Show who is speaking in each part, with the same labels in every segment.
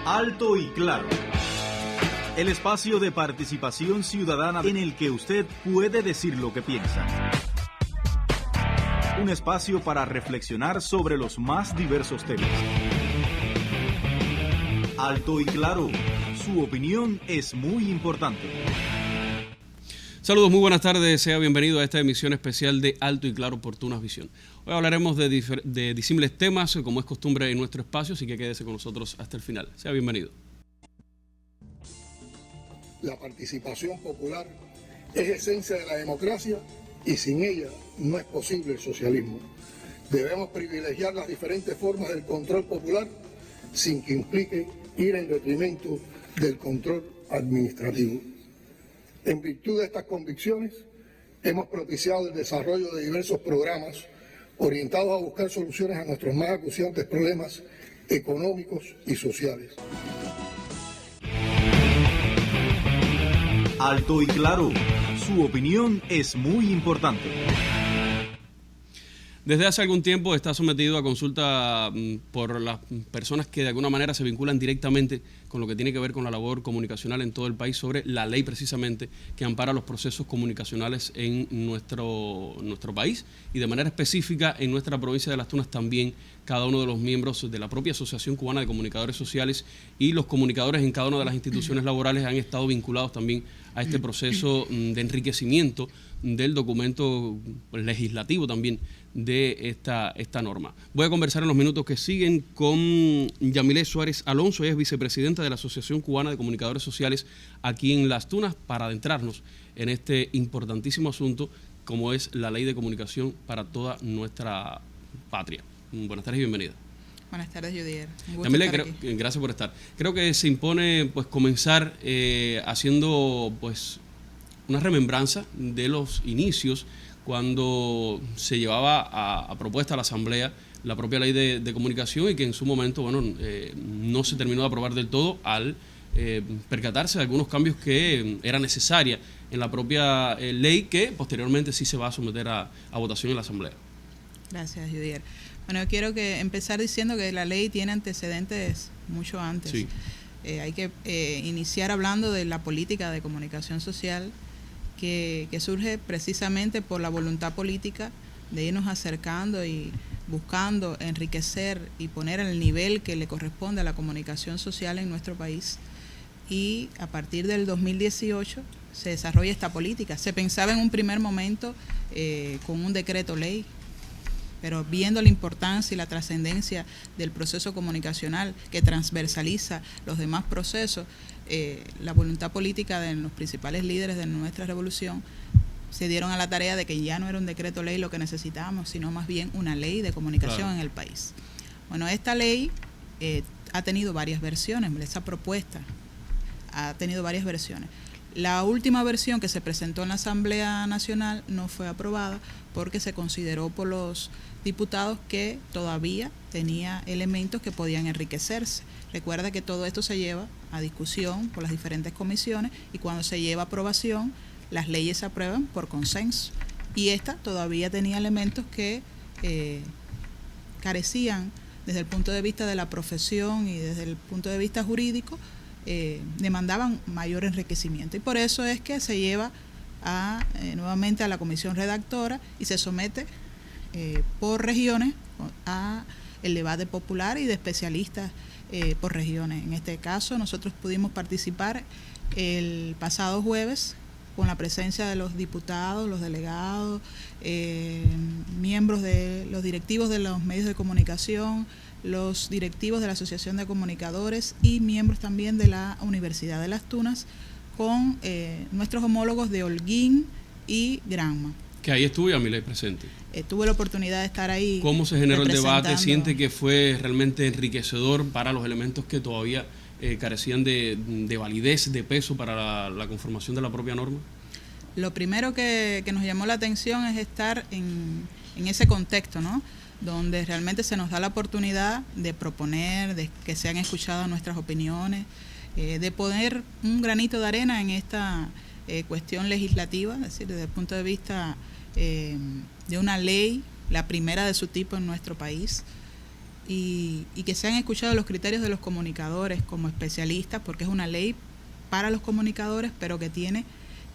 Speaker 1: Alto y Claro. El espacio de participación ciudadana en el que usted puede decir lo que piensa. Un espacio para reflexionar sobre los más diversos temas. Alto y Claro. Su opinión es muy importante.
Speaker 2: Saludos, muy buenas tardes. Sea bienvenido a esta emisión especial de Alto y Claro, Oportunas Visión. Hoy hablaremos de disímiles temas, como es costumbre en nuestro espacio, así que quédese con nosotros hasta el final. Sea bienvenido.
Speaker 3: La participación popular es esencia de la democracia y sin ella no es posible el socialismo. Debemos privilegiar las diferentes formas del control popular sin que implique ir en detrimento del control administrativo. En virtud de estas convicciones, hemos propiciado el desarrollo de diversos programas orientados a buscar soluciones a nuestros más acuciantes problemas económicos y sociales.
Speaker 1: Alto y Claro. Su opinión es muy importante.
Speaker 2: Desde hace algún tiempo está sometido a consulta por las personas que de alguna manera se vinculan directamente con lo que tiene que ver con la labor comunicacional en todo el país sobre la ley precisamente que ampara los procesos comunicacionales en nuestro país y de manera específica en nuestra provincia de Las Tunas también cada uno de los miembros de la propia Asociación Cubana de Comunicadores Sociales y los comunicadores en cada una de las instituciones laborales han estado vinculados también a este proceso de enriquecimiento del documento legislativo también de esta norma. Voy a conversar en los minutos que siguen con Yamilé Suárez Alonso, ella es vicepresidenta de la Asociación Cubana de Comunicadores Sociales aquí en Las Tunas, para adentrarnos en este importantísimo asunto como es la ley de comunicación para toda nuestra patria. Buenas tardes y bienvenida.
Speaker 4: Buenas tardes, Judier.
Speaker 2: Yamilé, gracias por estar. Creo que se impone comenzar haciendo una remembranza de los inicios cuando se llevaba a propuesta a la Asamblea la propia ley de comunicación y que en su momento no se terminó de aprobar del todo al percatarse de algunos cambios que era necesaria en la propia ley que posteriormente sí se va a someter a votación en la Asamblea.
Speaker 4: Gracias, Judier. Bueno, yo quiero empezar diciendo que la ley tiene antecedentes mucho antes.
Speaker 2: Sí.
Speaker 4: Hay que iniciar hablando de la política de comunicación social que surge precisamente por la voluntad política de irnos acercando y buscando enriquecer y poner el nivel que le corresponde a la comunicación social en nuestro país. Y a partir del 2018 se desarrolla esta política. Se pensaba en un primer momento con un decreto ley, pero viendo la importancia y la trascendencia del proceso comunicacional que transversaliza los demás procesos, la voluntad política de los principales líderes de nuestra revolución se dieron a la tarea de que ya no era un decreto ley lo que necesitábamos, sino más bien una ley de comunicación en el país. Bueno, esta ley ha tenido varias versiones, esa propuesta ha tenido varias versiones. La última versión que se presentó en la Asamblea Nacional no fue aprobada porque se consideró por los diputados que todavía tenía elementos que podían enriquecerse. Recuerda que todo esto se lleva a discusión por las diferentes comisiones y cuando se lleva a aprobación, las leyes se aprueban por consenso. Y esta todavía tenía elementos que carecían desde el punto de vista de la profesión y desde el punto de vista jurídico, demandaban mayor enriquecimiento. Y por eso es que se lleva nuevamente a la comisión redactora y se somete por regiones a el debate popular y de especialistas por regiones. En este caso nosotros pudimos participar el pasado jueves con la presencia de los diputados, los delegados, miembros de los directivos de los medios de comunicación, los directivos de la Asociación de Comunicadores y miembros también de la Universidad de Las Tunas con nuestros homólogos de Holguín y Granma.
Speaker 2: Que ahí estuvo Yamilé presente.
Speaker 4: Tuve la oportunidad de estar ahí.
Speaker 2: ¿Cómo se generó el debate? ¿Siente que fue realmente enriquecedor para los elementos que todavía carecían de validez, de peso para la conformación de la propia norma?
Speaker 4: Lo primero que nos llamó la atención es estar en ese contexto, ¿no?, donde realmente se nos da la oportunidad de proponer, de que sean escuchadas nuestras opiniones, de poner un granito de arena en esta cuestión legislativa, es decir, desde el punto de vista de una ley, la primera de su tipo en nuestro país, y que se han escuchado los criterios de los comunicadores como especialistas, porque es una ley para los comunicadores, pero que tiene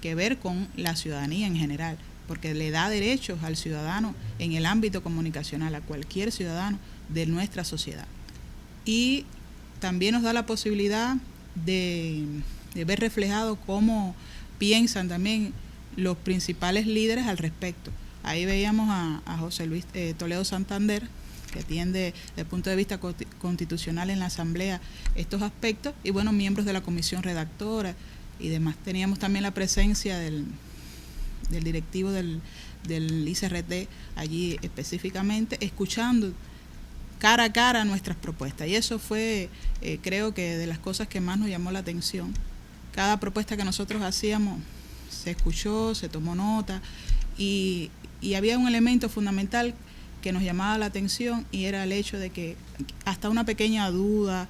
Speaker 4: que ver con la ciudadanía en general, porque le da derechos al ciudadano en el ámbito comunicacional, a cualquier ciudadano de nuestra sociedad. Y también nos da la posibilidad de ver reflejado cómo piensan también los principales líderes al respecto. Ahí veíamos a José Luis Toledo Santander, que atiende desde el punto de vista constitucional en la Asamblea estos aspectos, y bueno, miembros de la comisión redactora y demás. Teníamos también la presencia del directivo del ICRT allí específicamente, escuchando cara a cara nuestras propuestas, y eso fue creo que de las cosas que más nos llamó la atención. Cada propuesta que nosotros hacíamos se escuchó, se tomó nota, y había un elemento fundamental que nos llamaba la atención, y era el hecho de que hasta una pequeña duda,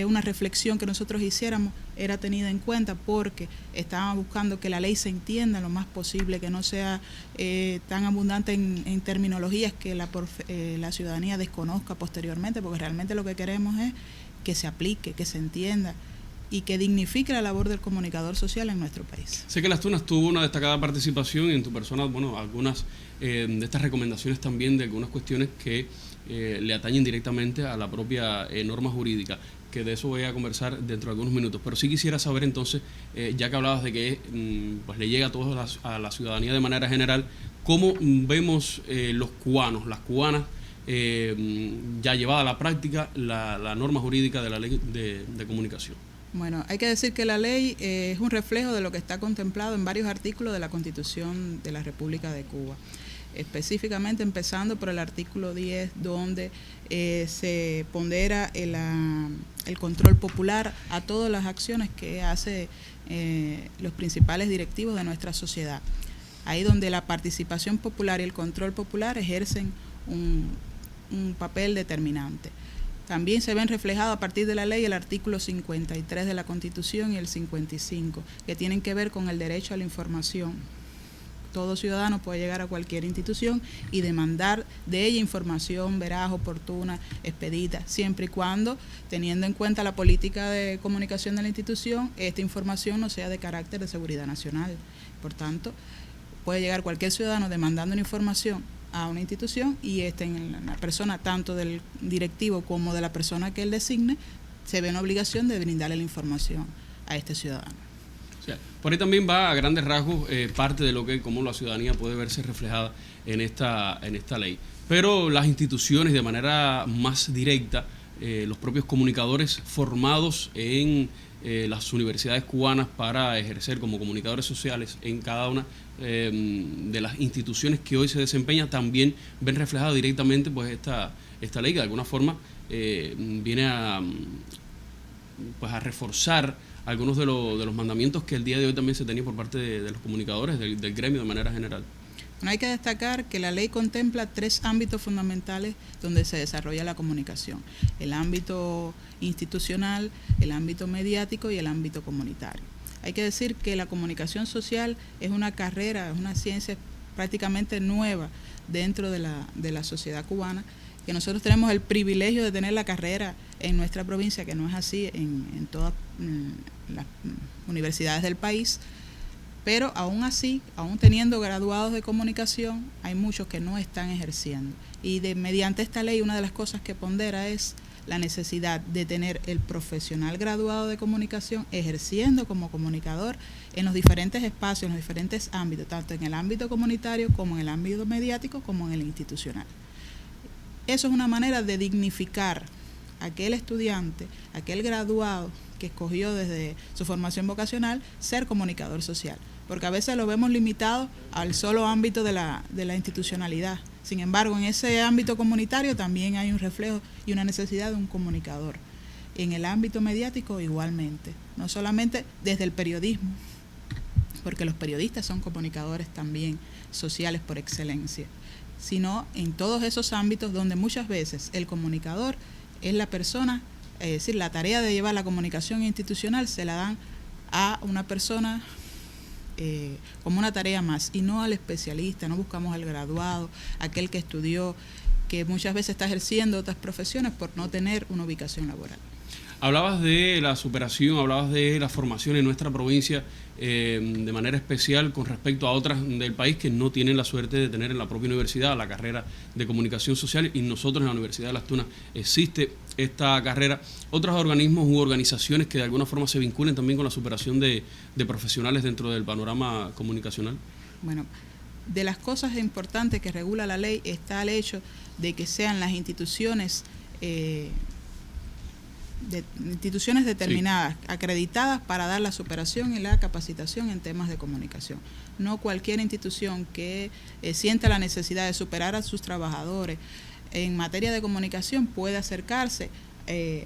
Speaker 4: una reflexión que nosotros hiciéramos era tenida en cuenta, porque estábamos buscando que la ley se entienda lo más posible, que no sea tan abundante en terminologías que la ciudadanía desconozca posteriormente, porque realmente lo que queremos es que se aplique, que se entienda y que dignifique la labor del comunicador social en nuestro país.
Speaker 2: Sé que Las Tunas tuvo una destacada participación, y en tu persona, bueno, algunas de estas recomendaciones también de algunas cuestiones que le atañen directamente a la propia norma jurídica, que de eso voy a conversar dentro de algunos minutos. Pero sí quisiera saber entonces, ya que hablabas de que pues le llega a todos a la ciudadanía de manera general, ¿cómo vemos los cubanos, las cubanas, ya llevada a la práctica la norma jurídica de la ley de comunicación?
Speaker 4: Bueno, hay que decir que la ley es un reflejo de lo que está contemplado en varios artículos de la Constitución de la República de Cuba. Específicamente empezando por el artículo 10, donde se pondera el control popular a todas las acciones que hace los principales directivos de nuestra sociedad. Ahí donde la participación popular y el control popular ejercen un papel determinante. También se ven reflejados a partir de la ley el artículo 53 de la Constitución y el 55, que tienen que ver con el derecho a la información. Todo ciudadano puede llegar a cualquier institución y demandar de ella información veraz, oportuna, expedita, siempre y cuando, teniendo en cuenta la política de comunicación de la institución, esta información no sea de carácter de seguridad nacional. Por tanto, puede llegar cualquier ciudadano demandando una información a una institución, y en la persona tanto del directivo como de la persona que él designe se ve en obligación de brindarle la información a este ciudadano.
Speaker 2: O sea, por ahí también va a grandes rasgos parte de lo que cómo la ciudadanía puede verse reflejada en esta ley. Pero las instituciones de manera más directa, los propios comunicadores formados en las universidades cubanas para ejercer como comunicadores sociales en cada una de las instituciones que hoy se desempeñan, también ven reflejada directamente pues esta ley, que de alguna forma viene a reforzar algunos de los mandamientos que el día de hoy también se tenía por parte de los comunicadores, del gremio de manera general.
Speaker 4: Bueno, hay que destacar que la ley contempla 3 ámbitos fundamentales donde se desarrolla la comunicación: el ámbito institucional, el ámbito mediático y el ámbito comunitario. Hay que decir que la comunicación social es una carrera, es una ciencia prácticamente nueva dentro de la sociedad cubana, que nosotros tenemos el privilegio de tener la carrera en nuestra provincia, que no es así en todas las universidades del país. Pero aún así, aún teniendo graduados de comunicación, hay muchos que no están ejerciendo. Y mediante esta ley, una de las cosas que pondera es la necesidad de tener el profesional graduado de comunicación ejerciendo como comunicador en los diferentes espacios, en los diferentes ámbitos, tanto en el ámbito comunitario como en el ámbito mediático como en el institucional. Eso es una manera de dignificar a aquel estudiante, aquel graduado que escogió desde su formación vocacional ser comunicador social, porque a veces lo vemos limitado al solo ámbito de la institucionalidad. Sin embargo, en ese ámbito comunitario también hay un reflejo y una necesidad de un comunicador. En el ámbito mediático igualmente, no solamente desde el periodismo, porque los periodistas son comunicadores también sociales por excelencia, sino en todos esos ámbitos donde muchas veces el comunicador es la persona, es decir, la tarea de llevar la comunicación institucional se la dan a una persona como una tarea más, y no al especialista. No buscamos al graduado, aquel que estudió, que muchas veces está ejerciendo otras profesiones por no tener una ubicación laboral.
Speaker 2: Hablabas de la superación, hablabas de la formación en nuestra provincia de manera especial con respecto a otras del país que no tienen la suerte de tener en la propia universidad la carrera de comunicación social, y nosotros en la Universidad de Las Tunas existe esta carrera. Otros organismos u organizaciones que de alguna forma se vinculen también con la superación de profesionales dentro del panorama comunicacional.
Speaker 4: Bueno, de las cosas importantes que regula la ley está el hecho de que sean las instituciones determinadas, acreditadas para dar la superación y la capacitación en temas de comunicación. No cualquier institución que sienta la necesidad de superar a sus trabajadores en materia de comunicación puede acercarse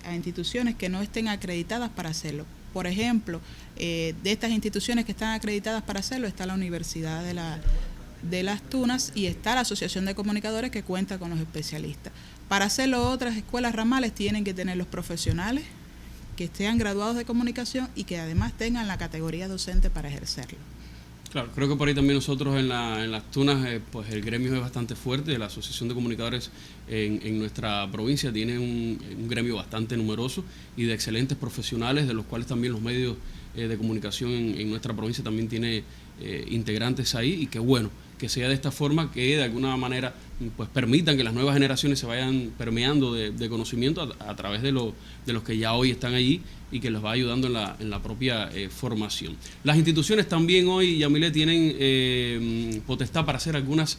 Speaker 4: a instituciones que no estén acreditadas para hacerlo. Por ejemplo, de estas instituciones que están acreditadas para hacerlo está la Universidad de Las Tunas y está la Asociación de Comunicadores, que cuenta con los especialistas. Para hacerlo, otras escuelas ramales tienen que tener los profesionales que estén graduados de comunicación y que además tengan la categoría docente para ejercerlo.
Speaker 2: Claro, creo que por ahí también nosotros en Las Tunas, pues el gremio es bastante fuerte. La Asociación de Comunicadores en nuestra provincia tiene un gremio bastante numeroso y de excelentes profesionales, de los cuales también los medios de comunicación en nuestra provincia también tiene integrantes ahí, y qué bueno que sea de esta forma, que de alguna manera pues permitan que las nuevas generaciones se vayan permeando de conocimiento a través de los que ya hoy están allí y que les va ayudando en la propia formación. Las instituciones también hoy, Yamile, tienen potestad para hacer algunas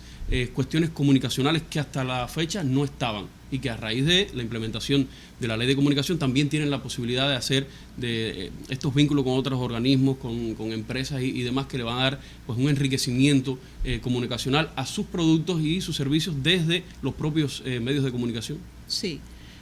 Speaker 2: cuestiones comunicacionales que hasta la fecha no estaban, y que a raíz de la implementación de la ley de comunicación también tienen la posibilidad de hacer de estos vínculos con otros organismos, con empresas y demás, que le van a dar pues un enriquecimiento comunicacional a sus productos y sus servicios desde los propios medios de comunicación.
Speaker 4: Sí.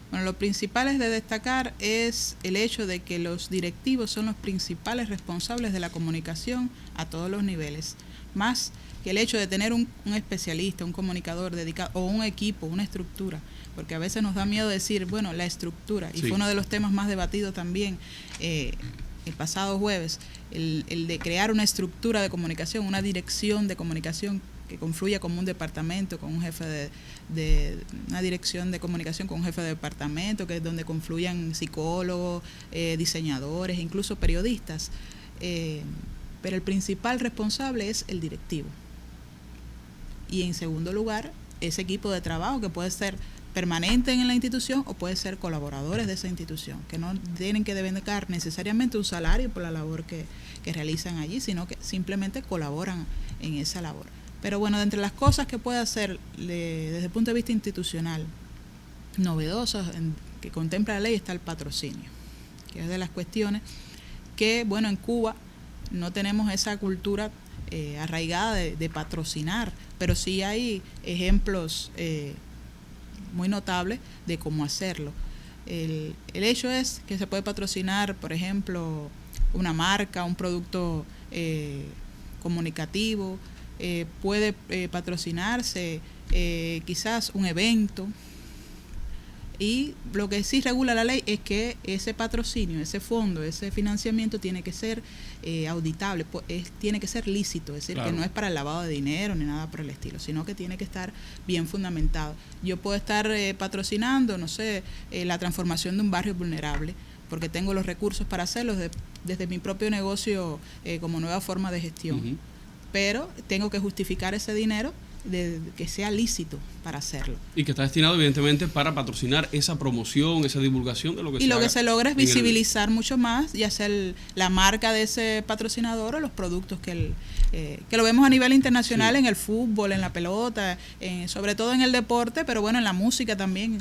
Speaker 4: Bueno, lo principal es de destacar es el hecho de que los directivos son los principales responsables de la comunicación a todos los niveles, más que el hecho de tener un especialista, un comunicador dedicado, o un equipo, una estructura, porque a veces nos da miedo decir, bueno, la estructura, y sí, fue uno de los temas más debatidos también el pasado jueves, el de crear una estructura de comunicación, una dirección de comunicación que confluya como un departamento, con un jefe de una dirección de comunicación con un jefe de departamento, que es donde confluyan psicólogos, diseñadores, incluso periodistas. Pero el principal responsable es el directivo. Y en segundo lugar, ese equipo de trabajo, que puede ser permanente en la institución o puede ser colaboradores de esa institución, que no tienen que devengar necesariamente un salario por la labor que realizan allí, sino que simplemente colaboran en esa labor. Pero bueno, de entre las cosas que puede hacer desde el punto de vista institucional novedosas que contempla la ley está el patrocinio, que es de las cuestiones que, bueno, en Cuba no tenemos esa cultura arraigada de patrocinar, pero sí hay ejemplos muy notables de cómo hacerlo. El hecho es que se puede patrocinar, por ejemplo, una marca, un producto comunicativo, puede patrocinarse quizás un evento, y lo que sí regula la ley es que ese patrocinio, ese fondo, ese financiamiento tiene que ser auditable, tiene que ser lícito, es decir, claro, que no es para el lavado de dinero ni nada por el estilo, sino que tiene que estar bien fundamentado. Yo puedo estar patrocinando, no sé, la transformación de un barrio vulnerable, porque tengo los recursos para hacerlo desde mi propio negocio como nueva forma de gestión. Uh-huh. Pero tengo que justificar ese dinero de que sea lícito para hacerlo. Y que está destinado evidentemente para patrocinar esa promoción, esa divulgación de lo que se haga. Y lo que se logra es visibilizar mucho más y hacer la marca de ese patrocinador o los productos que lo vemos a nivel internacional, sí, en el fútbol, en la pelota, sobre todo en el deporte, pero bueno, en la música también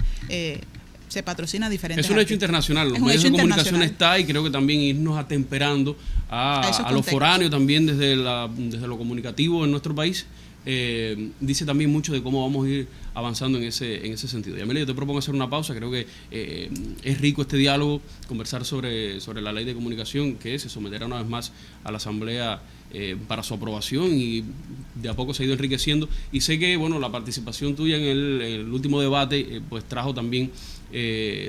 Speaker 4: se patrocina diferentes. Es un hecho internacional, los medios de comunicación está, y creo que también irnos atemperando a lo foráneo también desde lo comunicativo en nuestro país. Dice también mucho de cómo vamos a ir avanzando en ese sentido. Yamile, yo te propongo hacer una pausa. Creo que es rico este diálogo, conversar sobre la ley de comunicación, que se someterá una vez más a la Asamblea para su aprobación, y de a poco se ha ido enriqueciendo, y sé que bueno, la participación tuya en el último debate pues trajo también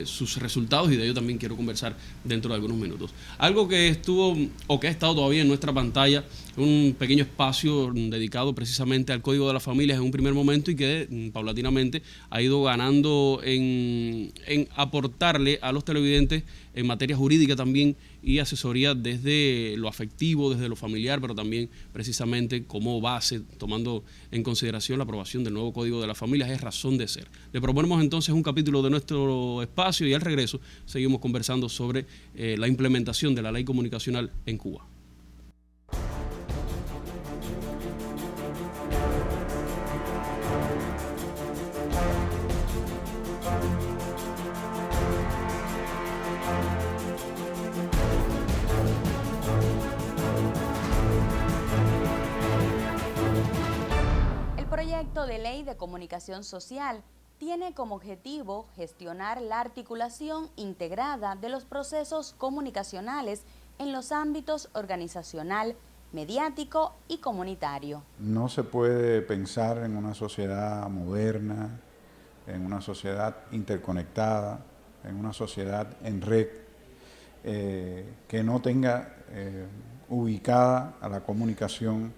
Speaker 2: sus resultados, y de ello también quiero conversar dentro de algunos minutos. Algo que estuvo o que ha estado todavía en nuestra pantalla, un pequeño espacio dedicado precisamente al Código de las Familias en un primer momento, y que paulatinamente ha ido ganando en aportarle a los televidentes en materia jurídica también y asesoría desde lo afectivo, desde lo familiar, pero también precisamente como base, tomando en consideración la aprobación del nuevo Código de las Familias, es razón de ser. Le proponemos entonces un capítulo de nuestro espacio, y al regreso seguimos conversando sobre la implementación de la ley comunicacional en Cuba.
Speaker 5: El proyecto de ley de comunicación social tiene como objetivo gestionar la articulación integrada de los procesos comunicacionales en los ámbitos organizacional, mediático y comunitario.
Speaker 6: No se puede pensar en una sociedad moderna, en una sociedad interconectada, en una sociedad en red, que no tenga ubicada a la comunicación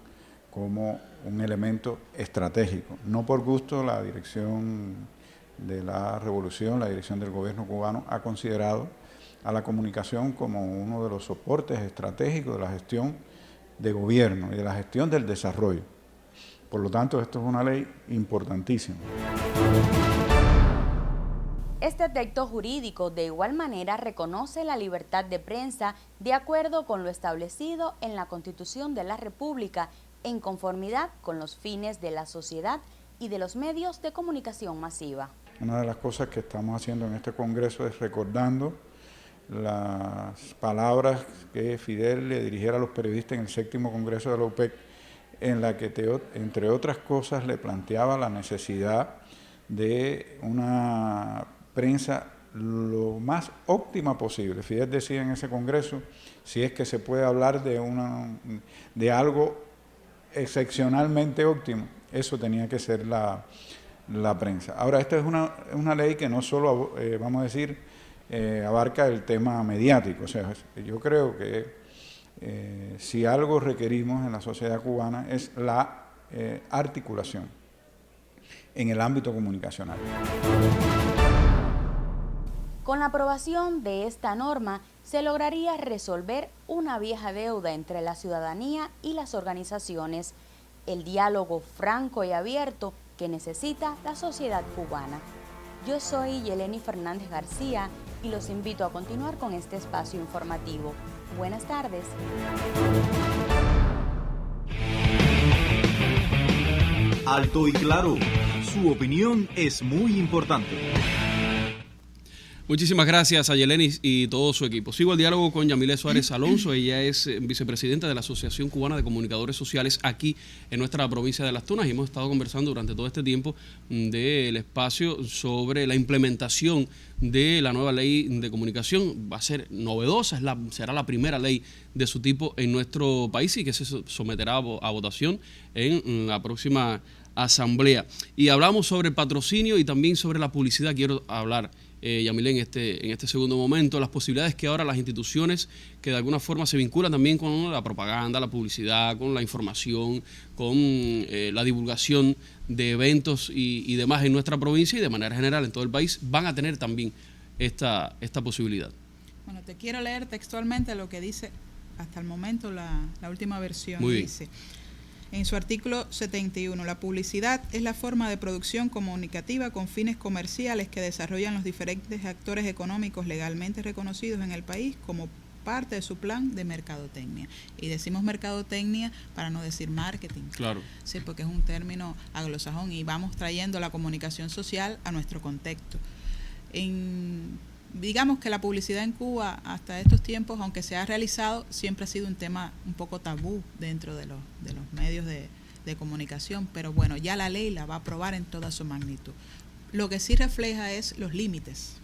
Speaker 6: como un elemento estratégico. No por gusto la dirección de la revolución, la dirección del gobierno cubano ha considerado a la comunicación como uno de los soportes estratégicos de la gestión de gobierno y de la gestión del desarrollo. Por lo tanto, esto es una ley importantísima.
Speaker 5: Este texto jurídico de igual manera reconoce la libertad de prensa de acuerdo con lo establecido en la Constitución de la República, en conformidad con los fines de la sociedad y de los medios de comunicación masiva.
Speaker 6: Una de las cosas que estamos haciendo en este Congreso es recordando las palabras que Fidel le dirigiera a los periodistas en el 7º Congreso de la OPEC, en la que, entre otras cosas, le planteaba la necesidad de una prensa lo más óptima posible. Fidel decía en ese Congreso, si es que se puede hablar de algo excepcionalmente óptimo, eso tenía que ser la prensa. Ahora, esta es una ley que no solo, vamos a decir, abarca el tema mediático. O sea, yo creo que si algo requerimos en la sociedad cubana es la articulación en el ámbito comunicacional.
Speaker 5: Con la aprobación de esta norma, se lograría resolver una vieja deuda entre la ciudadanía y las organizaciones, el diálogo franco y abierto que necesita la sociedad cubana. Yo soy Yeleni Fernández García y los invito a continuar con este espacio informativo. Buenas tardes.
Speaker 1: Alto y claro, su opinión es muy importante.
Speaker 2: Muchísimas gracias a Yeleni y todo su equipo. Sigo el diálogo con Yamile Suárez Alonso. Ella es vicepresidenta de la Asociación Cubana de Comunicadores Sociales aquí en nuestra provincia de Las Tunas, y hemos estado conversando durante todo este tiempo del espacio sobre la implementación de la nueva ley de comunicación. Va a ser novedosa, será la primera ley de su tipo en nuestro país y que se someterá a votación en la próxima asamblea. Y hablamos sobre el patrocinio y también sobre la publicidad. Quiero hablar, Yamile, en este segundo momento, las posibilidades que ahora las instituciones que de alguna forma se vinculan también con la propaganda, la publicidad, con la información, con la divulgación de eventos y demás en nuestra provincia y de manera general en todo el país, van a tener también esta posibilidad.
Speaker 4: Bueno, te quiero leer textualmente lo que dice hasta el momento la última versión.
Speaker 2: Muy bien.
Speaker 4: Dice: en su artículo 71, la publicidad es la forma de producción comunicativa con fines comerciales que desarrollan los diferentes actores económicos legalmente reconocidos en el país como parte de su plan de mercadotecnia. Y decimos mercadotecnia para no decir marketing.
Speaker 2: Claro.
Speaker 4: Sí, porque es un término anglosajón y vamos trayendo la comunicación social a nuestro contexto. Digamos que la publicidad en Cuba hasta estos tiempos, aunque se ha realizado, siempre ha sido un tema un poco tabú dentro de los medios de comunicación, pero bueno, ya la ley la va a aprobar en toda su magnitud. Lo que sí refleja es los límites,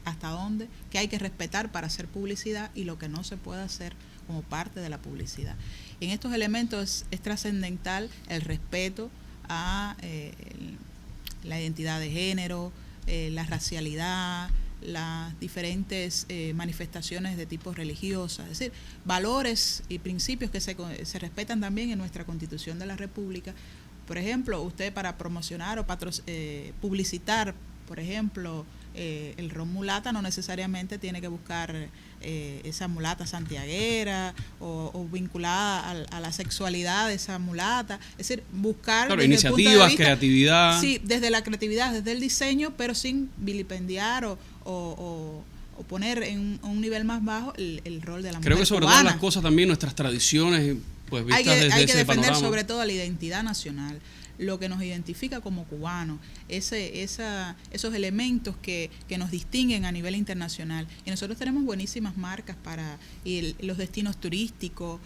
Speaker 4: hasta dónde, que hay que respetar para hacer publicidad y lo que no se puede hacer como parte de la publicidad. Y en estos elementos es trascendental el respeto a la identidad de género, la racialidad, las diferentes manifestaciones de tipo religiosa, es decir, valores y principios que se respetan también en nuestra Constitución de la República. Por ejemplo, usted para promocionar o publicitar, por ejemplo, el ron mulata, no necesariamente tiene que buscar esa mulata santiaguera o vinculada a la sexualidad de esa mulata. Es decir, buscar
Speaker 2: iniciativas, creatividad.
Speaker 4: Sí, desde la creatividad, desde el diseño, pero sin vilipendiar o poner en un nivel más bajo el rol de la mujer.
Speaker 2: Creo que sobre todas las cosas también nuestras tradiciones, pues vistas desde ese panorama.
Speaker 4: Hay que defender sobre todo la identidad nacional, lo que nos identifica como cubanos, esos elementos que nos distinguen a nivel internacional. Y nosotros tenemos buenísimas marcas para los destinos turísticos,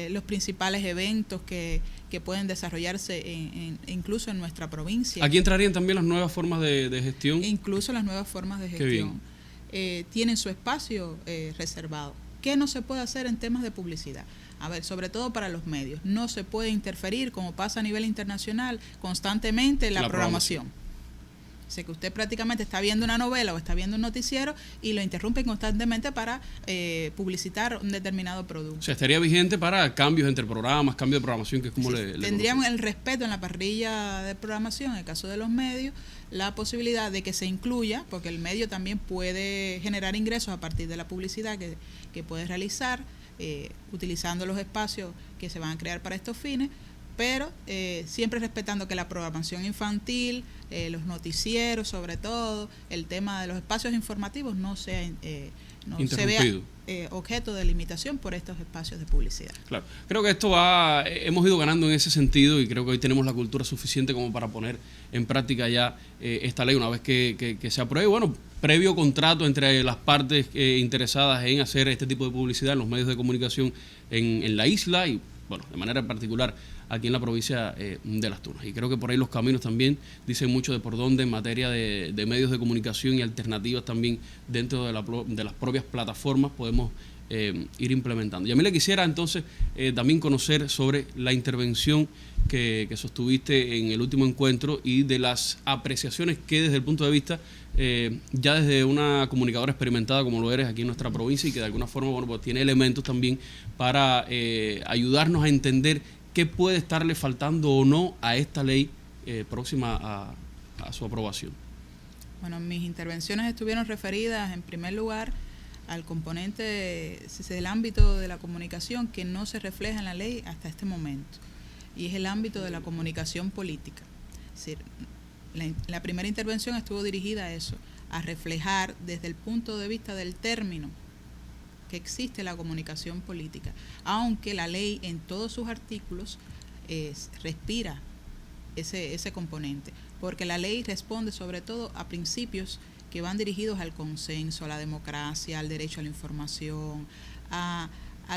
Speaker 4: los principales eventos que pueden desarrollarse incluso en nuestra provincia.
Speaker 2: Aquí entrarían también las nuevas formas de gestión.
Speaker 4: Incluso las nuevas formas de gestión. Tienen su espacio reservado. ¿Qué no se puede hacer en temas de publicidad? A ver, sobre todo para los medios, no se puede interferir, como pasa a nivel internacional, constantemente en la programación. O sea, que usted prácticamente está viendo una novela o está viendo un noticiero y lo interrumpen constantemente para publicitar un determinado producto.
Speaker 2: O sea, estaría vigente para cambios entre programas, cambio de programación, que es como le
Speaker 4: tendríamos el respeto en la parrilla de programación, en el caso de los medios, la posibilidad de que se incluya, porque el medio también puede generar ingresos a partir de la publicidad que puede realizar, utilizando los espacios que se van a crear para estos fines, pero siempre respetando que la programación infantil, los noticieros sobre todo, el tema de los espacios informativos no se vea objeto de limitación por estos espacios de publicidad.
Speaker 2: Claro, creo que hemos ido ganando en ese sentido y creo que hoy tenemos la cultura suficiente como para poner en práctica ya esta ley una vez que se apruebe. Bueno, previo contrato entre las partes interesadas en hacer este tipo de publicidad en los medios de comunicación en la isla y, bueno, de manera particular aquí en la provincia de Las Tunas. Y creo que por ahí los caminos también dicen mucho de por dónde en materia de medios de comunicación y alternativas también dentro de las propias plataformas podemos ir implementando. Y a mí le quisiera entonces también conocer sobre la intervención que sostuviste en el último encuentro y de las apreciaciones que desde el punto de vista ya desde una comunicadora experimentada como lo eres aquí en nuestra provincia y que de alguna forma pues tiene elementos también para ayudarnos a entender qué puede estarle faltando o no a esta ley próxima a su aprobación.
Speaker 4: Bueno, mis intervenciones estuvieron referidas en primer lugar al componente del ámbito de la comunicación que no se refleja en la ley hasta este momento, y es el ámbito de la comunicación política. Es decir, la primera intervención estuvo dirigida a eso, a reflejar desde el punto de vista del término que existe la comunicación política, aunque la ley en todos sus artículos respira ese componente, porque la ley responde sobre todo a principios que van dirigidos al consenso, a la democracia, al derecho a la información, a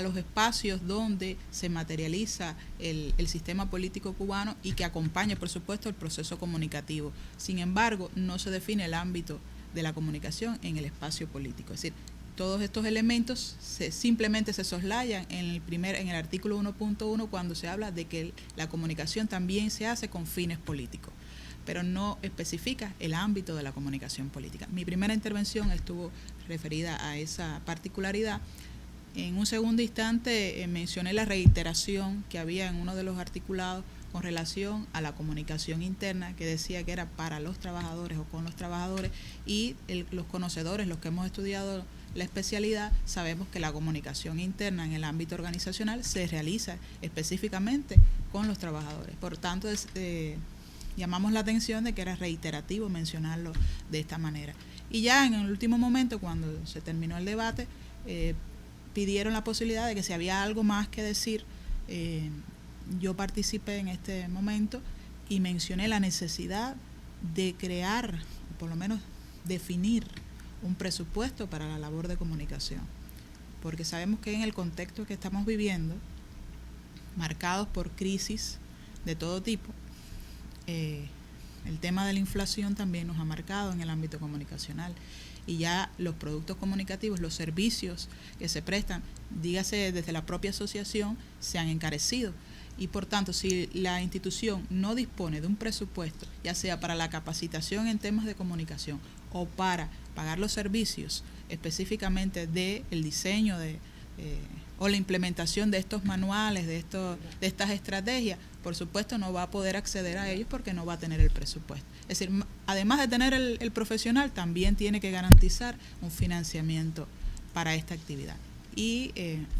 Speaker 4: los espacios donde se materializa el sistema político cubano y que acompaña, por supuesto, el proceso comunicativo. Sin embargo, no se define el ámbito de la comunicación en el espacio político. Es decir, todos estos elementos simplemente se soslayan en el artículo 1.1 cuando se habla de que la comunicación también se hace con fines políticos, pero no especifica el ámbito de la comunicación política. Mi primera intervención estuvo referida a esa particularidad. En un segundo instante mencioné la reiteración que había en uno de los articulados con relación a la comunicación interna, que decía que era para los trabajadores o con los trabajadores, y los conocedores, los que hemos estudiado la especialidad, sabemos que la comunicación interna en el ámbito organizacional se realiza específicamente con los trabajadores. Por tanto, llamamos la atención de que era reiterativo mencionarlo de esta manera. Y ya en el último momento, cuando se terminó el debate, pidieron la posibilidad de que si había algo más que decir, yo participé en este momento y mencioné la necesidad de crear, por lo menos definir, un presupuesto para la labor de comunicación, porque sabemos que en el contexto que estamos viviendo, marcados por crisis de todo tipo, el tema de la inflación también nos ha marcado en el ámbito comunicacional, y ya los productos comunicativos, los servicios que se prestan, dígase desde la propia asociación, se han encarecido. y por tanto si la institución no dispone de un presupuesto, ya sea para la capacitación en temas de comunicación o para pagar los servicios específicamente del diseño o la implementación de estos manuales, de estas estrategias, por supuesto no va a poder acceder a ellos porque no va a tener el presupuesto. Es decir, además de tener el profesional, también tiene que garantizar un financiamiento para esta actividad. Y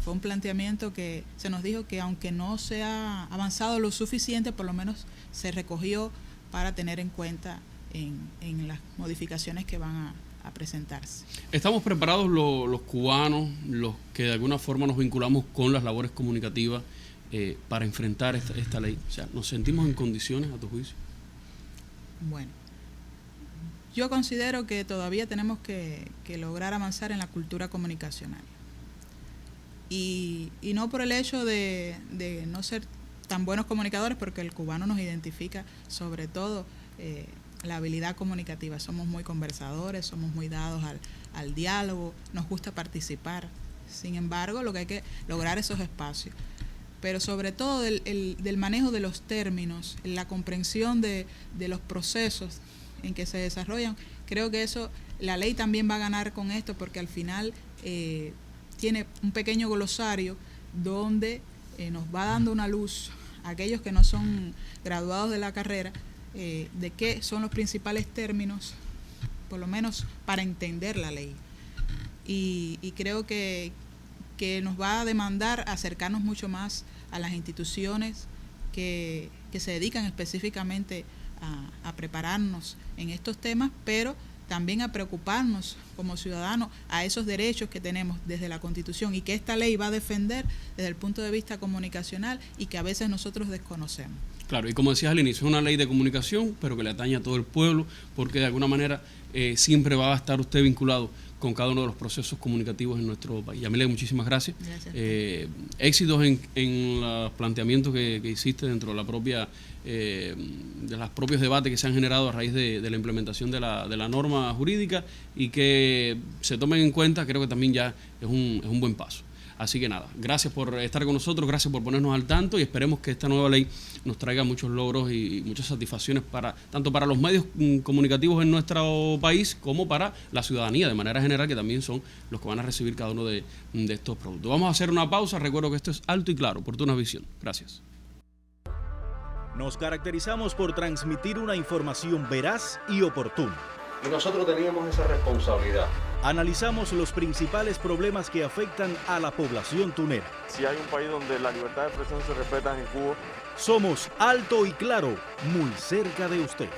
Speaker 4: fue un planteamiento que se nos dijo que aunque no se ha avanzado lo suficiente, por lo menos se recogió para tener en cuenta en las modificaciones que van a presentarse.
Speaker 2: ¿Estamos preparados los cubanos, los que de alguna forma nos vinculamos con las labores comunicativas para enfrentar esta ley? O sea, ¿nos sentimos en condiciones, a tu juicio?
Speaker 4: Bueno, yo considero que todavía tenemos que lograr avanzar en la cultura comunicacional. Y no por el hecho de no ser tan buenos comunicadores, porque el cubano nos identifica sobre todo la habilidad comunicativa. Somos muy conversadores, somos muy dados al diálogo, nos gusta participar. Sin embargo, lo que hay que lograr esos espacios. Pero sobre todo del manejo de los términos, la comprensión de los procesos en que se desarrollan. Creo que eso, la ley también va a ganar con esto, porque al final tiene un pequeño glosario donde nos va dando una luz a aquellos que no son graduados de la carrera, de qué son los principales términos, por lo menos para entender la ley. Y creo que nos va a demandar acercarnos mucho más a las instituciones que se dedican específicamente a prepararnos en estos temas, pero también a preocuparnos como ciudadanos a esos derechos que tenemos desde la Constitución y que esta ley va a defender desde el punto de vista comunicacional y que a veces nosotros desconocemos.
Speaker 2: Claro, y como decías al inicio, es una ley de comunicación, pero que le atañe a todo el pueblo, porque de alguna manera siempre va a estar usted vinculado con cada uno de los procesos comunicativos en nuestro país. Yamile, muchísimas gracias. Éxitos en los planteamientos que hiciste dentro de la propia de los propios debates que se han generado a raíz de la implementación de la norma jurídica, y que se tomen en cuenta. Creo que también ya es un buen paso. Así que nada, gracias por estar con nosotros, gracias por ponernos al tanto, y esperemos que esta nueva ley nos traiga muchos logros y muchas satisfacciones tanto para los medios comunicativos en nuestro país como para la ciudadanía de manera general, que también son los que van a recibir cada uno de estos productos. Vamos a hacer una pausa. Recuerdo que esto es Alto y Claro, por Tuna Visión. Gracias.
Speaker 1: Nos caracterizamos por transmitir una información veraz y oportuna.
Speaker 7: Y nosotros teníamos esa responsabilidad.
Speaker 1: Analizamos los principales problemas que afectan a la población tunera.
Speaker 8: Si hay un país donde la libertad de expresión se respeta, en Cuba.
Speaker 1: Somos Alto y Claro, muy cerca de usted.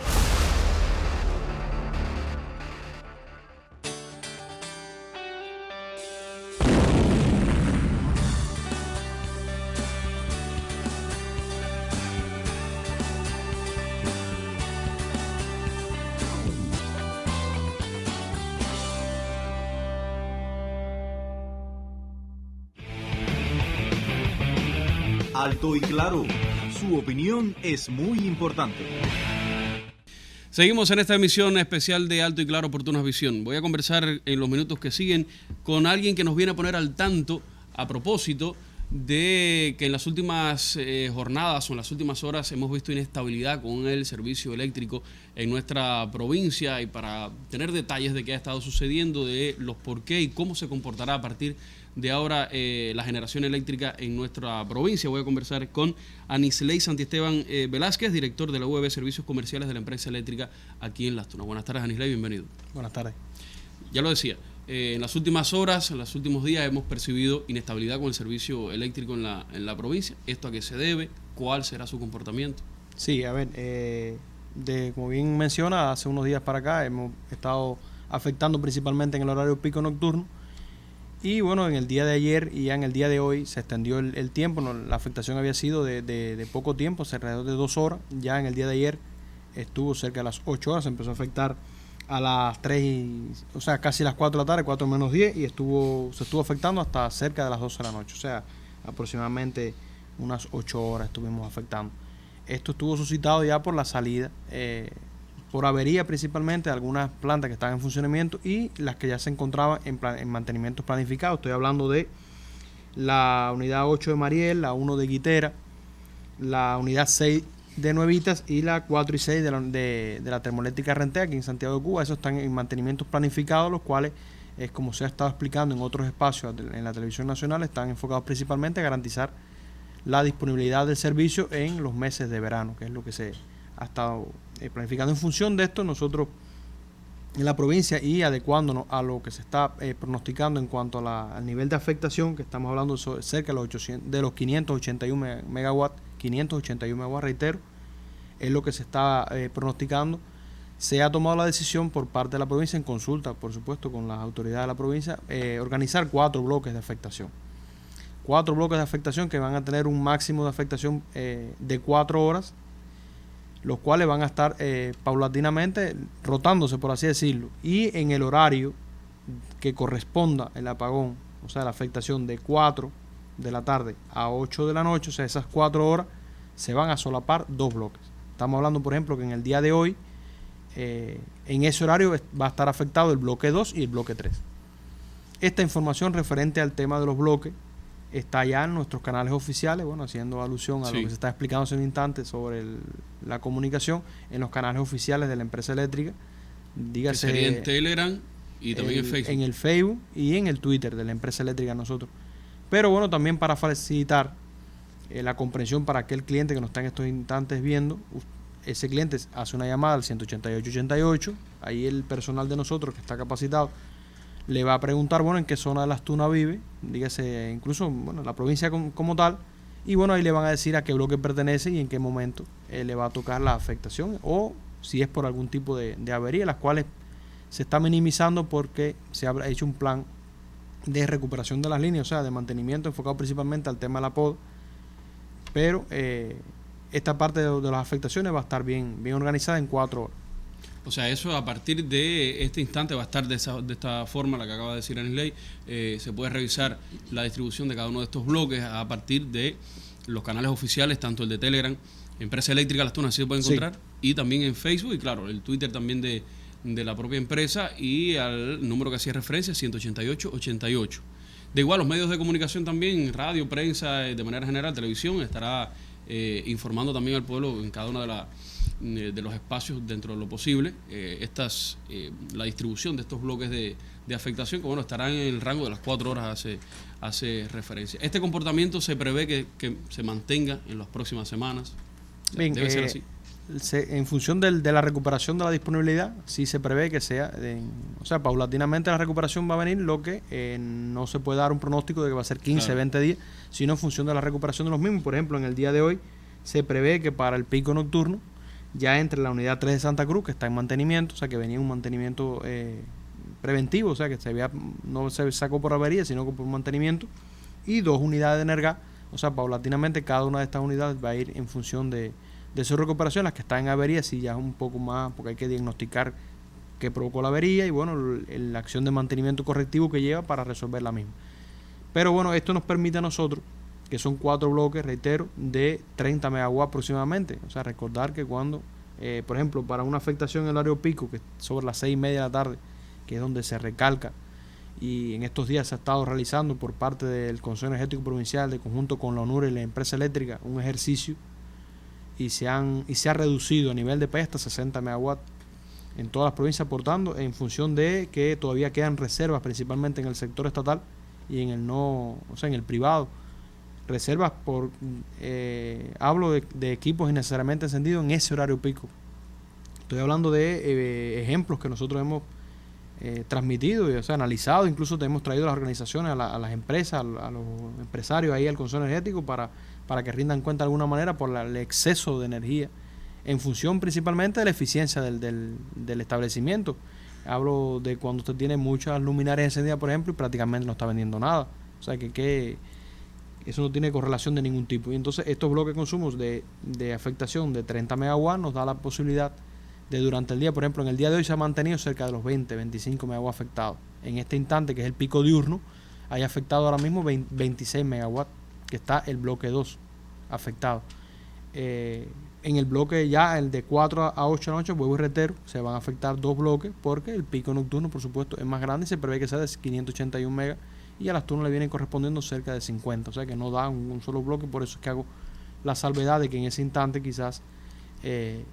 Speaker 1: Alto y Claro, su opinión es muy importante.
Speaker 2: Seguimos en esta emisión especial de Alto y Claro por Tuna Visión. Voy a conversar en los minutos que siguen con alguien que nos viene a poner al tanto a propósito de que en las últimas jornadas o en las últimas horas hemos visto inestabilidad con el servicio eléctrico en nuestra provincia, y para tener detalles de qué ha estado sucediendo, de los por qué y cómo se comportará a partir de ahora la generación eléctrica en nuestra provincia, voy a conversar con Anisley Santiesteban Velázquez, director de la UEB Servicios Comerciales de la empresa eléctrica aquí en Las Tunas. Buenas tardes, Anisley, bienvenido.
Speaker 9: Buenas tardes.
Speaker 2: Ya lo decía, en las últimas horas, en los últimos días hemos percibido inestabilidad con el servicio eléctrico en la provincia. ¿Esto a qué se debe? ¿Cuál será su comportamiento?
Speaker 9: Sí, a ver, como bien menciona, hace unos días para acá hemos estado afectando principalmente en el horario pico nocturno. Y bueno, en el día de ayer y ya en el día de hoy se extendió el tiempo. La afectación había sido de poco tiempo, alrededor de 2 horas. Ya en el día de ayer estuvo cerca de las 8 horas, se empezó a afectar a las 3, o sea, casi las 4 de la tarde, 4 menos 10, y se estuvo afectando hasta cerca de las 12 de la noche. O sea, aproximadamente unas 8 horas estuvimos afectando. Esto estuvo suscitado ya por la salida, por avería principalmente de algunas plantas que están en funcionamiento y las que ya se encontraban en mantenimientos planificados. Estoy hablando de la unidad 8 de Mariel, la 1 de Guitera, la unidad 6 de Nuevitas y la 4 y 6 de la termoeléctrica Rentea aquí en Santiago de Cuba. Esos están en mantenimientos planificados, los cuales, como se ha estado explicando en otros espacios en la televisión nacional, están enfocados principalmente a garantizar la disponibilidad del servicio en los meses de verano, que es lo que se ha estado planificando. En función de esto, nosotros en la provincia y adecuándonos a lo que se está pronosticando en cuanto a al nivel de afectación, que estamos hablando cerca de los 581 megawatts, 581 megawatts, reitero, es lo que se está pronosticando. Se ha tomado la decisión por parte de la provincia, en consulta, por supuesto, con las autoridades de la provincia, organizar 4 bloques de afectación. 4 bloques de afectación que van a tener un máximo de afectación de 4 horas, los cuales van a estar paulatinamente rotándose, por así decirlo, y en el horario que corresponda el apagón, o sea, la afectación de 4 de la tarde a 8 de la noche, o sea, esas 4 horas se van a solapar 2 bloques. Estamos hablando, por ejemplo, que en el día de hoy, en ese horario va a estar afectado el bloque 2 y el bloque 3. Esta información referente al tema de los bloques está ya en nuestros canales oficiales, bueno, haciendo alusión a lo que se está explicando hace un instante sobre la comunicación en los canales oficiales de la empresa eléctrica. Dígase,
Speaker 2: que sería en Telegram y también en Facebook.
Speaker 9: En el Facebook y en el Twitter de la empresa eléctrica nosotros. Pero bueno, también para facilitar la comprensión para aquel cliente que nos está en estos instantes viendo, ese cliente hace una llamada al 18888, ahí el personal de nosotros que está capacitado le va a preguntar, bueno, en qué zona de Las Tunas vive, dígase incluso, bueno, la provincia como tal, y bueno, ahí le van a decir a qué bloque pertenece y en qué momento le va a tocar la afectación, o si es por algún tipo de avería, las cuales se está minimizando porque se ha hecho un plan de recuperación de las líneas, o sea, de mantenimiento enfocado principalmente al tema de la poda, pero esta parte de las afectaciones va a estar bien organizada en 4 horas.
Speaker 2: O sea, eso a partir de este instante va a estar de esta forma, la que acaba de decir Anisley. Se puede revisar la distribución de cada uno de estos bloques a partir de los canales oficiales, tanto el de Telegram, Empresa Eléctrica Las Tunas, así se puede encontrar, y también en Facebook, y claro, el Twitter también de la propia empresa, y al número que hacía referencia, 18888. De igual, los medios de comunicación también, radio, prensa, de manera general, televisión, estará informando también al pueblo en cada una de los espacios dentro de lo posible, la distribución de estos bloques de afectación, que bueno, estarán en el rango de las 4 horas, hace referencia. Este comportamiento se prevé que se mantenga en las próximas semanas.
Speaker 9: Bien,
Speaker 2: debe ser así.
Speaker 9: En función de la recuperación de la disponibilidad, sí se prevé que sea, o sea, paulatinamente la recuperación va a venir, lo que no se puede dar un pronóstico de que va a ser 15, 20 días, sino en función de la recuperación de los mismos. Por ejemplo, en el día de hoy se prevé que para el pico nocturno ya entre la unidad 3 de Santa Cruz, que está en mantenimiento, o sea, que venía un mantenimiento preventivo, o sea, que no se sacó por avería, sino por mantenimiento, y 2 unidades de Energá, o sea, paulatinamente cada una de estas unidades va a ir en función de su recuperación. Las que están en avería sí ya es un poco más, porque hay que diagnosticar qué provocó la avería y bueno, la acción de mantenimiento correctivo que lleva para resolver la misma. Pero bueno, esto nos permite a nosotros, que son 4 bloques, reitero, de 30 megawatts aproximadamente. O sea, recordar que cuando, por ejemplo, para una afectación en el horario pico, que es sobre las 6:30 de la tarde, que es donde se recalca, y en estos días se ha estado realizando por parte del Consejo Energético Provincial, de conjunto con la ONUR y la empresa eléctrica, un ejercicio, y se ha reducido a nivel de país hasta 60 megawatts en todas las provincias, aportando en función de que todavía quedan reservas, principalmente en el sector estatal y en el en el privado. Reservas hablo de equipos innecesariamente encendidos en ese horario pico. Estoy hablando de ejemplos que nosotros hemos transmitido, o sea, analizado, incluso te hemos traído a las organizaciones, a las empresas, a los empresarios ahí al Consejo Energético para que rindan cuenta de alguna manera por el exceso de energía en función principalmente de la eficiencia del establecimiento. Hablo de cuando usted tiene muchas luminarias encendidas, por ejemplo, y prácticamente no está vendiendo nada. O sea que eso no tiene correlación de ningún tipo. Y entonces estos bloques de consumos de afectación de 30 megawatts nos da la posibilidad de durante el día, por ejemplo, en el día de hoy se ha mantenido cerca de los 20-25 megawatts afectados. En este instante, que es el pico diurno, hay afectado ahora mismo 26 megawatts, que está el bloque 2 afectado. En el bloque ya, el de 4 a 8 de la noche, vuelvo y reitero, se van a afectar 2 bloques porque el pico nocturno, por supuesto, es más grande y se prevé que sea de 581 megas y a las turnas le vienen correspondiendo cerca de 50, o sea que no da un solo bloque. Por eso es que hago la salvedad de que en ese instante quizás,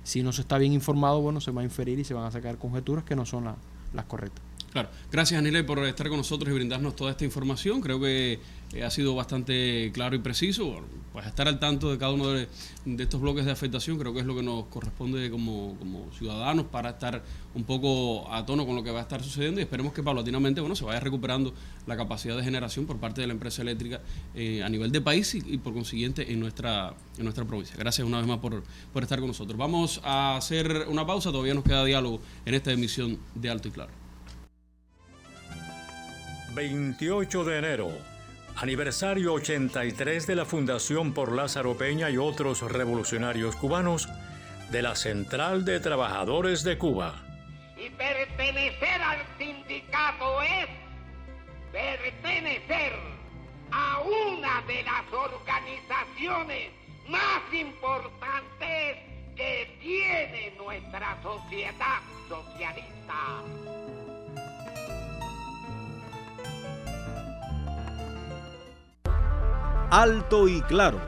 Speaker 9: si no se está bien informado, bueno, se va a inferir y se van a sacar conjeturas que no son las correctas.
Speaker 2: Claro. Gracias, Anilé, por estar con nosotros y brindarnos toda esta información. Creo que ha sido bastante claro y preciso. Pues estar al tanto de cada uno de estos bloques de afectación creo que es lo que nos corresponde como ciudadanos para estar un poco a tono con lo que va a estar sucediendo, y esperemos que paulatinamente se vaya recuperando la capacidad de generación por parte de la empresa eléctrica a nivel de país y por consiguiente en nuestra provincia. Gracias una vez más por estar con nosotros. Vamos a hacer una pausa, todavía nos queda diálogo en esta emisión de Alto y Claro.
Speaker 10: 28 de enero, aniversario 83 de la Fundación por Lázaro Peña y otros revolucionarios cubanos de la Central de Trabajadores de Cuba.
Speaker 11: Y pertenecer al sindicato es pertenecer a una de las organizaciones más importantes que tiene nuestra sociedad socialista.
Speaker 1: Alto y Claro,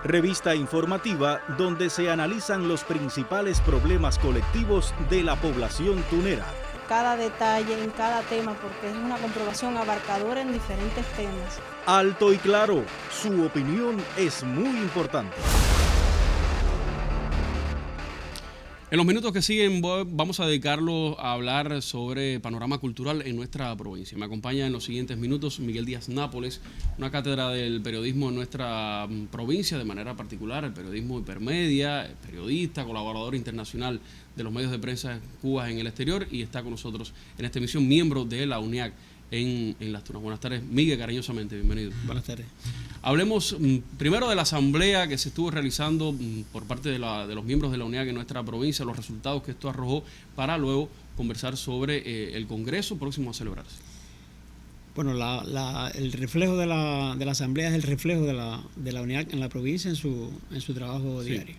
Speaker 1: revista informativa donde se analizan los principales problemas colectivos de la población tunera.
Speaker 12: Cada detalle en cada tema, porque es una comprobación abarcadora en diferentes temas.
Speaker 1: Alto y Claro, su opinión es muy importante.
Speaker 2: En los minutos que siguen vamos a dedicarlo a hablar sobre panorama cultural en nuestra provincia. Me acompaña en los siguientes minutos Miguel Díaz Nápoles, una cátedra del periodismo en nuestra provincia, de manera particular el periodismo hipermedia, periodista, colaborador internacional de los medios de prensa en Cuba en el exterior, y está con nosotros en esta emisión miembro de la UNIAC en Las Tunas. Buenas tardes, Miguel, cariñosamente, bienvenido.
Speaker 13: Buenas tardes.
Speaker 2: Hablemos primero de la asamblea que se estuvo realizando por parte de los miembros de la UNIAC en nuestra provincia, los resultados que esto arrojó, para luego conversar sobre el congreso próximo a celebrarse.
Speaker 13: Bueno, el reflejo de la asamblea es el reflejo de la UNIAC en la provincia en su trabajo diario.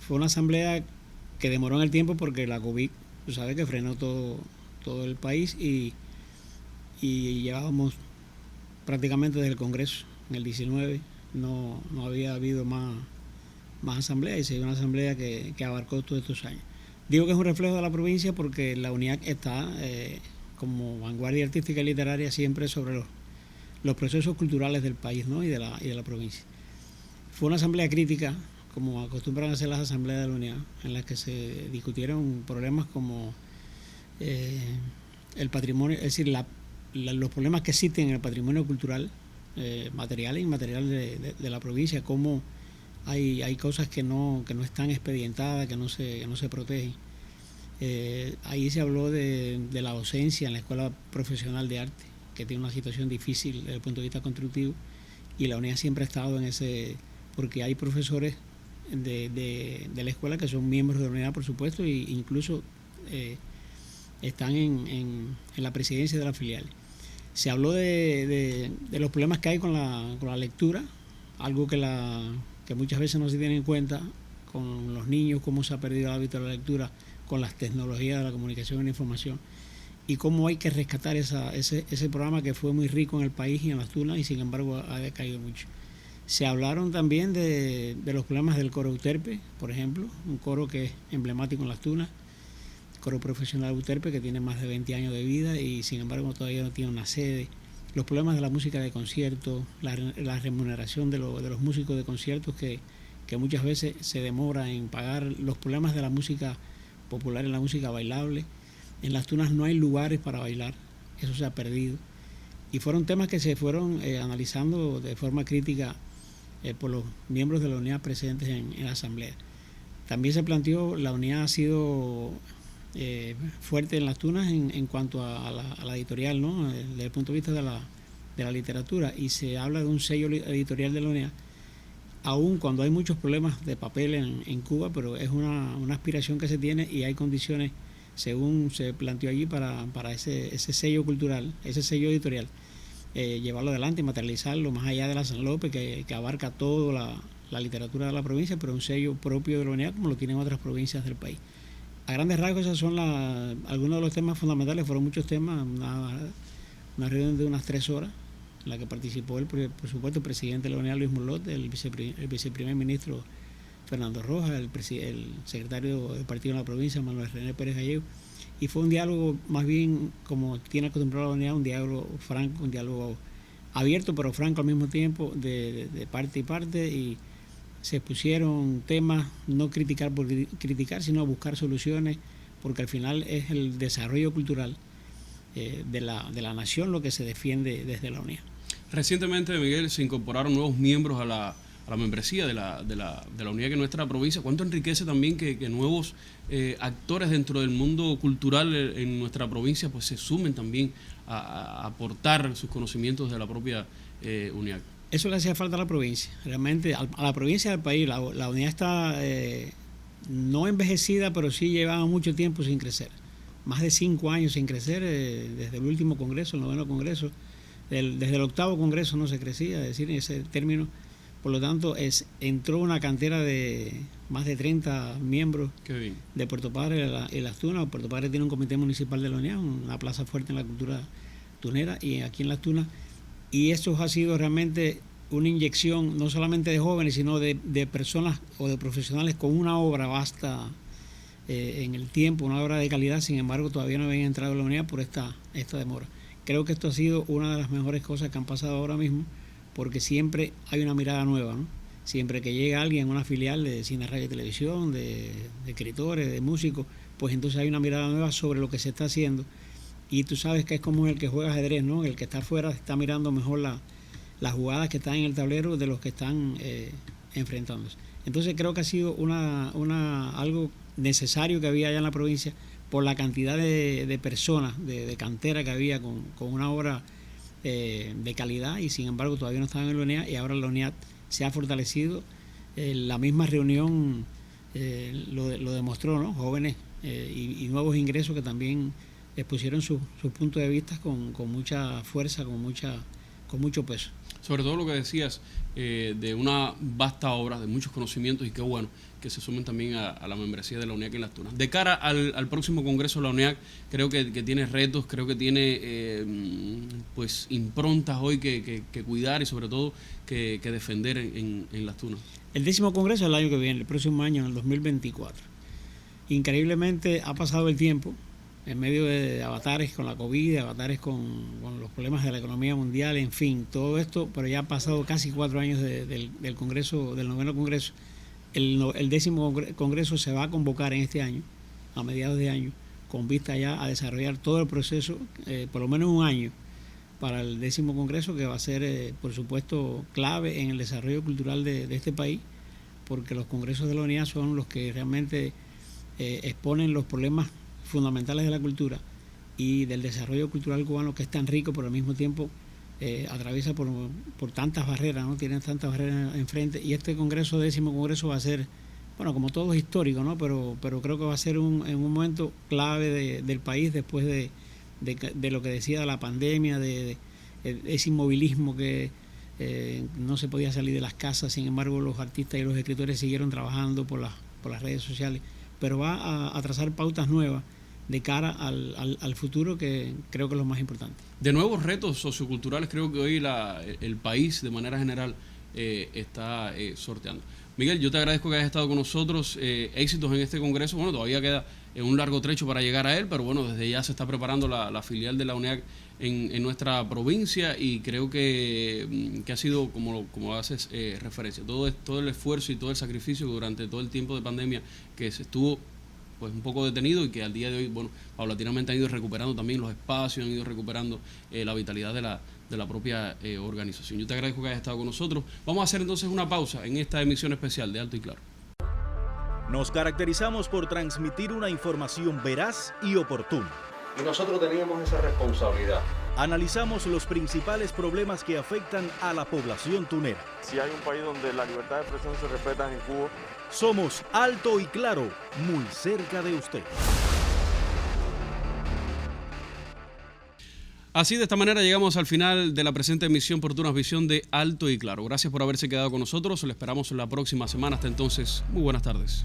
Speaker 13: Fue una asamblea que demoró en el tiempo porque la COVID, tú sabes, que frenó todo el país, y llevábamos prácticamente desde el Congreso, en el 19, no había habido más asambleas, y se dio una asamblea que abarcó todos estos años. Digo que es un reflejo de la provincia porque la UNIAC está como vanguardia artística y literaria siempre sobre los procesos culturales del país, ¿no? y de la provincia. Fue una asamblea crítica, como acostumbran a hacer las asambleas de la UNIAC, en las que se discutieron problemas como el patrimonio, es decir, los problemas que existen en el patrimonio cultural, material e inmaterial de la provincia, cómo hay cosas que no están expedientadas, que no se protegen. Ahí se habló de la docencia en la Escuela Profesional de Arte, que tiene una situación difícil desde el punto de vista constructivo, y la UNIAC siempre ha estado en ese, porque hay profesores de la escuela que son miembros de la UNIAC, por supuesto, e incluso están en la presidencia de la filial. Se habló de los problemas que hay con la lectura, algo que muchas veces no se tiene en cuenta con los niños, cómo se ha perdido el hábito de la lectura con las tecnologías de la comunicación y la información, y cómo hay que rescatar ese programa que fue muy rico en el país y en Las Tunas, y sin embargo ha decaído mucho. Se hablaron también de los problemas del coro Euterpe, por ejemplo, un coro que es emblemático en Las Tunas, coro profesional Euterpe, que tiene más de 20 años de vida y sin embargo todavía no tiene una sede. Los problemas de la música de concierto, la remuneración de los músicos de conciertos que muchas veces se demora en pagar, los problemas de la música popular, en la música bailable. En Las Tunas no hay lugares para bailar, eso se ha perdido. Y fueron temas que se fueron analizando de forma crítica por los miembros de la UNIAC presentes en la asamblea. También se planteó, la UNIAC ha sido fuerte en Las Tunas en cuanto a la editorial, ¿no? Desde el punto de vista de la literatura, y se habla de un sello editorial de la UNIAC, aún cuando hay muchos problemas de papel en Cuba, pero es una aspiración que se tiene, y hay condiciones, según se planteó allí, para ese sello cultural, ese sello editorial, llevarlo adelante y materializarlo más allá de la San López, que abarca toda la literatura de la provincia, pero un sello propio de la UNIAC como lo tienen otras provincias del país. A grandes rasgos, esos son algunos de los temas fundamentales. Fueron muchos temas, una reunión de unas 3 horas, en la que participó por supuesto el presidente de la UNED, Luis Molot, el viceprimer ministro Fernando Rojas, el secretario del partido en la provincia, Manuel René Pérez Gallego, y fue un diálogo más bien como tiene acostumbrado la UNED, un diálogo franco, un diálogo abierto pero franco al mismo tiempo, de parte y parte, y se pusieron temas, no criticar por criticar, sino buscar soluciones, porque al final es el desarrollo cultural de la nación lo que se defiende desde la UNED.
Speaker 2: Recientemente, Miguel, se incorporaron nuevos miembros a la membresía de la UNED en nuestra provincia. ¿Cuánto enriquece también que nuevos actores dentro del mundo cultural en nuestra provincia pues se sumen también a aportar sus conocimientos de la propia UNED?
Speaker 13: Eso le hacía falta a la provincia, realmente a la provincia y al país. La UNED está no envejecida, pero sí llevaba mucho tiempo sin crecer. Más de 5 años sin crecer, desde el último congreso, el 9º congreso. Desde el 8º congreso no se crecía, es decir, en ese término. Por lo tanto, entró una cantera de más de 30 miembros de Puerto Padre y Las Tunas. Puerto Padre tiene un comité municipal de la UNED, una plaza fuerte en la cultura tunera, y aquí en Las Tunas. Y eso ha sido realmente una inyección no solamente de jóvenes, sino de personas o de profesionales con una obra vasta en el tiempo, una obra de calidad. Sin embargo, todavía no habían entrado a la UNED por esta demora. Creo que esto ha sido una de las mejores cosas que han pasado ahora mismo, porque siempre hay una mirada nueva, ¿no? Siempre que llega alguien a una filial de cine, radio y televisión, de escritores, de músicos, pues entonces hay una mirada nueva sobre lo que se está haciendo. Y tú sabes que es como el que juega ajedrez, ¿no? El que está afuera está mirando mejor las jugadas que están en el tablero de los que están enfrentándose. Entonces creo que ha sido algo necesario que había allá en la provincia por la cantidad de personas, de cantera que había con una obra de calidad, y sin embargo todavía no estaban en la UNED, y ahora la UNED se ha fortalecido. La misma reunión lo demostró, ¿no? Jóvenes y nuevos ingresos que también expusieron sus puntos de vista con mucha fuerza, con mucho peso.
Speaker 2: Sobre todo lo que decías de una vasta obra, de muchos conocimientos, y qué bueno que se sumen también a la membresía de la UNED en Las Tunas. De cara al próximo congreso de la UNED, creo que tiene retos, creo que tiene pues improntas hoy que cuidar y sobre todo que defender en Las Tunas.
Speaker 13: El 10º congreso es el año que viene, el próximo año, en el 2024. Increíblemente ha pasado el tiempo en medio de avatares con la COVID, avatares con los problemas de la economía mundial, en fin, todo esto, pero ya han pasado casi 4 años del congreso, del 9º congreso. El 10º congreso se va a convocar en este año, a mediados de año, con vista ya a desarrollar todo el proceso, por lo menos un año, para el 10º congreso, que va a ser, por supuesto, clave en el desarrollo cultural de este país, porque los congresos de la UNED son los que realmente exponen los problemas fundamentales de la cultura y del desarrollo cultural cubano, que es tan rico, pero al mismo tiempo atraviesa por tantas barreras, ¿no? Tienen tantas barreras enfrente, y este congreso, 10º congreso, va a ser, bueno, como todo es histórico, ¿no? Pero creo que va a ser en un momento clave del país, después de lo que decía de la pandemia, de ese inmovilismo que no se podía salir de las casas. Sin embargo, los artistas y los escritores siguieron trabajando por las redes sociales, pero va a trazar pautas nuevas de cara al futuro, que creo que es lo más importante.
Speaker 2: De nuevos retos socioculturales, creo que hoy el país de manera general está sorteando. Miguel, yo te agradezco que hayas estado con nosotros. Éxitos en este congreso. Bueno, todavía queda un largo trecho para llegar a él, pero bueno, desde ya se está preparando la filial de la UNED en nuestra provincia, y creo que ha sido, como haces referencia, todo el esfuerzo y todo el sacrificio que durante todo el tiempo de pandemia que se estuvo pues un poco detenido, y que al día de hoy, bueno, paulatinamente han ido recuperando también los espacios, han ido recuperando la vitalidad de la propia organización. Yo te agradezco que hayas estado con nosotros. Vamos a hacer entonces una pausa en esta emisión especial de Alto y Claro.
Speaker 1: Nos caracterizamos por transmitir una información veraz y oportuna.
Speaker 7: Y nosotros teníamos esa responsabilidad.
Speaker 1: Analizamos los principales problemas que afectan a la población tunera.
Speaker 8: Si hay un país donde la libertad de expresión se respeta, en Cuba.
Speaker 1: Somos Alto y Claro, muy cerca de usted.
Speaker 2: Así, de esta manera, llegamos al final de la presente emisión por Tunas Visión de Alto y Claro. Gracias por haberse quedado con nosotros. Le esperamos la próxima semana. Hasta entonces, muy buenas tardes.